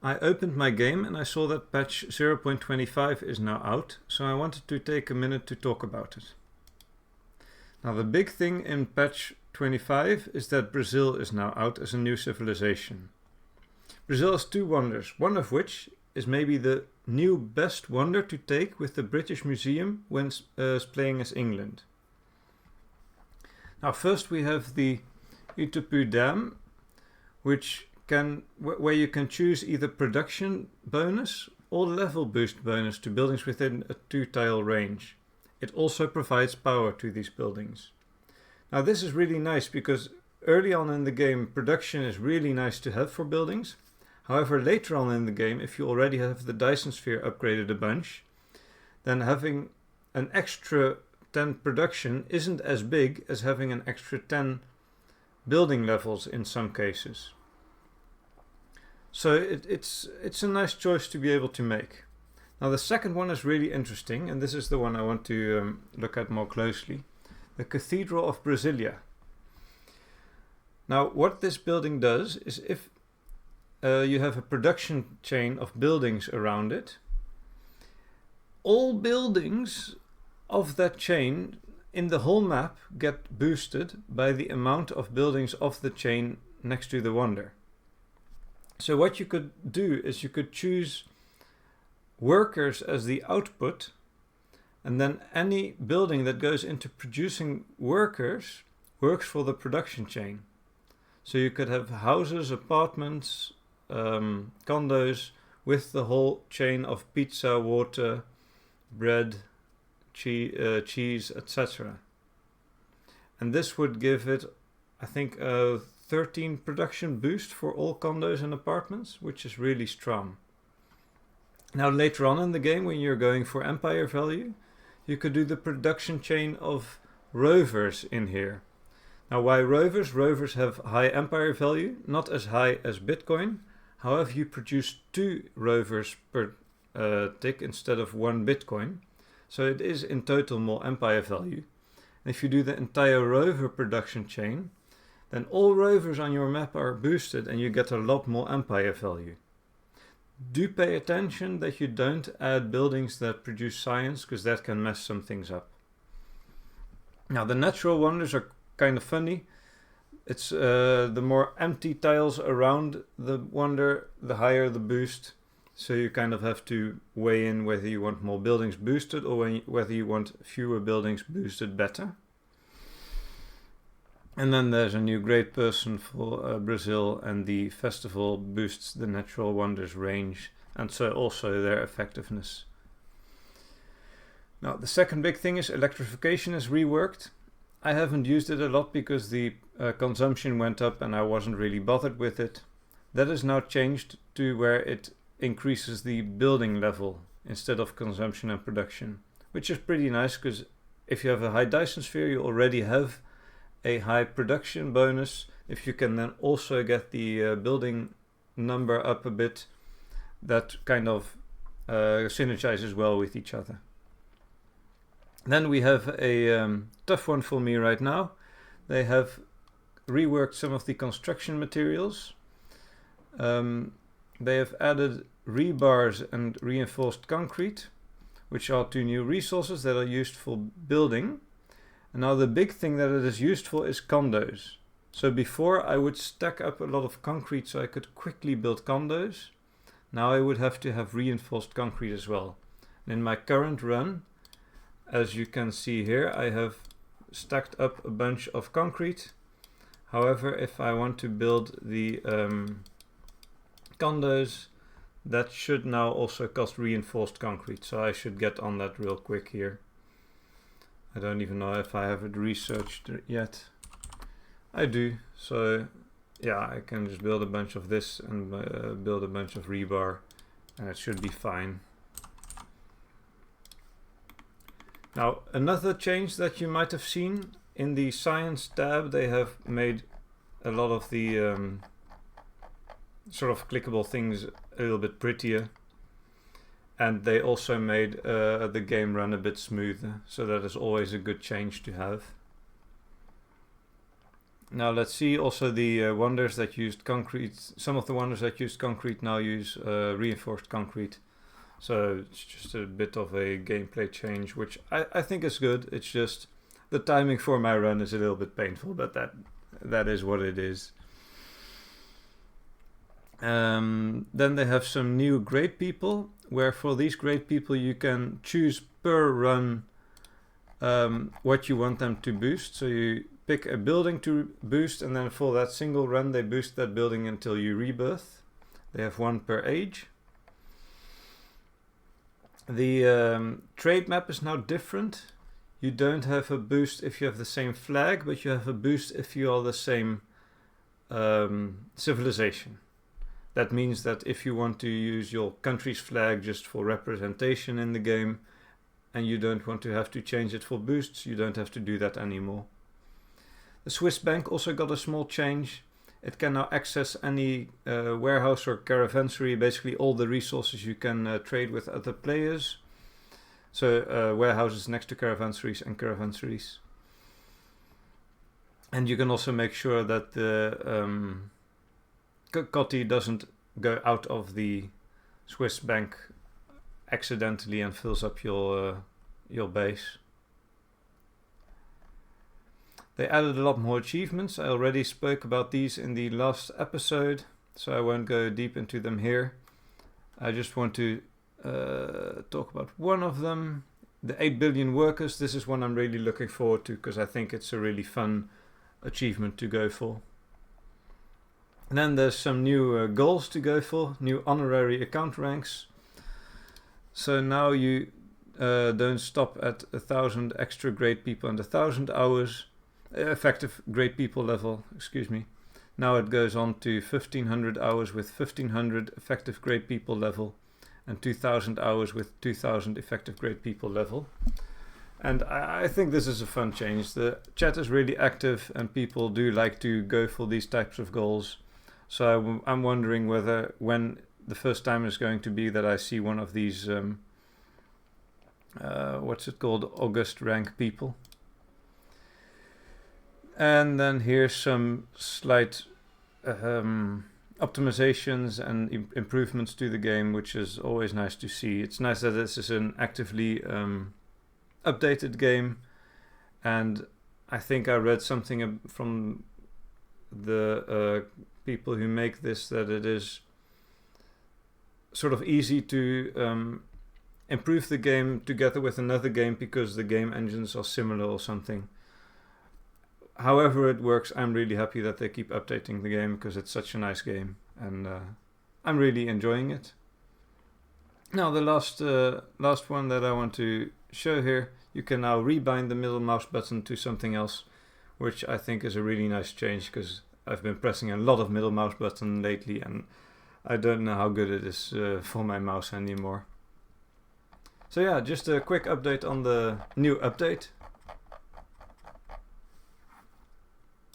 I opened my game and I saw that patch 0.25 is now out, so I wanted to take a minute to talk about it. Now the big thing in patch 25 is that Brazil is now out as a new civilization. Brazil has two wonders, one of which is maybe the new best wonder to take with the British Museum when playing as England. Now first we have the Itapu Dam, where you can choose either production bonus or level boost bonus to buildings within a 2-tile range. It also provides power to these buildings. Now this is really nice because early on in the game production is really nice to have for buildings. However, later on in the game, if you already have the Dyson Sphere upgraded a bunch, then having an extra 10 production isn't as big as having an extra 10 building levels in some cases. So it's a nice choice to be able to make. Now the second one is really interesting, and this is the one I want to look at more closely. The Cathedral of Brasilia. Now what this building does is if you have a production chain of buildings around it, all buildings of that chain in the whole map get boosted by the amount of buildings of the chain next to the wonder. So what you could do is you could choose workers as the output, and then any building that goes into producing workers works for the production chain. So you could have houses, apartments, condos with the whole chain of pizza, water, bread, cheese, etc. And this would give it, I think, a 13 production boost for all condos and apartments, which is really strong. Now later on in the game, when you're going for empire value, you could do the production chain of rovers in here. Now why rovers? Rovers have high empire value, not as high as Bitcoin. However, you produce 2 rovers per tick instead of 1 Bitcoin. So it is in total more empire value. And if you do the entire rover production chain, then all rovers on your map are boosted and you get a lot more empire value. Do pay attention that you don't add buildings that produce science, because that can mess some things up. Now the natural wonders are kind of funny. It's the more empty tiles around the wonder, the higher the boost. So you kind of have to weigh in whether you want more buildings boosted or whether you want fewer buildings boosted better. And then there's a new great person for Brazil, and the festival boosts the natural wonders range and so also their effectiveness. Now the second big thing is electrification is reworked. I haven't used it a lot because the consumption went up and I wasn't really bothered with it. That is now changed to where it increases the building level instead of consumption and production, which is pretty nice because if you have a high Dyson Sphere, you already have a high production bonus. If you can then also get the building number up a bit, that kind of synergizes well with each other. Then we have a tough one for me right now. They have reworked some of the construction materials. They have added rebars and reinforced concrete, which are 2 new resources that are used for building. And now the big thing that it is used for is condos. So before I would stack up a lot of concrete so I could quickly build condos. Now I would have to have reinforced concrete as well. And in my current run, as you can see here, I have stacked up a bunch of concrete. However, if I want to build the condos, that should now also cost reinforced concrete. So I should get on that real quick here. I don't even know if I have it researched yet. I do. So yeah, I can just build a bunch of this and build a bunch of rebar, and it should be fine. Now another change that you might have seen in the science tab, they have made a lot of the sort of clickable things a little bit prettier. And they also made the game run a bit smoother, so that is always a good change to have. Now let's see also the wonders that used concrete. Some of the wonders that used concrete now use reinforced concrete. So it's just a bit of a gameplay change, which I think is good. It's just the timing for my run is a little bit painful, but that is what it is. Then they have some new great people, where for these great people you can choose per run what you want them to boost. So you pick a building to boost, and then for that single run they boost that building until you rebirth. They have one per age. The trade map is now different. You don't have a boost if you have the same flag, but you have a boost if you are the same civilization. That means that if you want to use your country's flag just for representation in the game, and you don't want to have to change it for boosts, you don't have to do that anymore. The Swiss bank also got a small change. It can now access any warehouse or caravansary, basically all the resources you can trade with other players. So warehouses next to caravansaries and caravansaries. And you can also make sure that the Coty doesn't go out of the Swiss bank accidentally and fills up your base. They added a lot more achievements. I already spoke about these in the last episode, so I won't go deep into them here. I just want to talk about one of them. The 8 billion workers. This is one I'm really looking forward to because I think it's a really fun achievement to go for. And then there's some new goals to go for, new honorary account ranks. So now you don't stop at 1,000 extra great people and 1,000 hours, effective great people level, excuse me. Now it goes on to 1,500 hours with 1,500 effective great people level and 2,000 hours with 2,000 effective great people level. And I think this is a fun change. The chat is really active and people do like to go for these types of goals. So I'm wondering when the first time is going to be that I see one of these, what's it called, August rank people. And then here's some slight optimizations and improvements to the game, which is always nice to see. It's nice that this is an actively updated game, and I think I read something from the people who make this that it is sort of easy to improve the game together with another game because the game engines are similar or something. However it works, I'm really happy that they keep updating the game because it's such a nice game and I'm really enjoying it. Now the last one that I want to show here, you can now rebind the middle mouse button to something else, which I think is a really nice change because I've been pressing a lot of middle mouse button lately and I don't know how good it is for my mouse anymore. So yeah, just a quick update on the new update.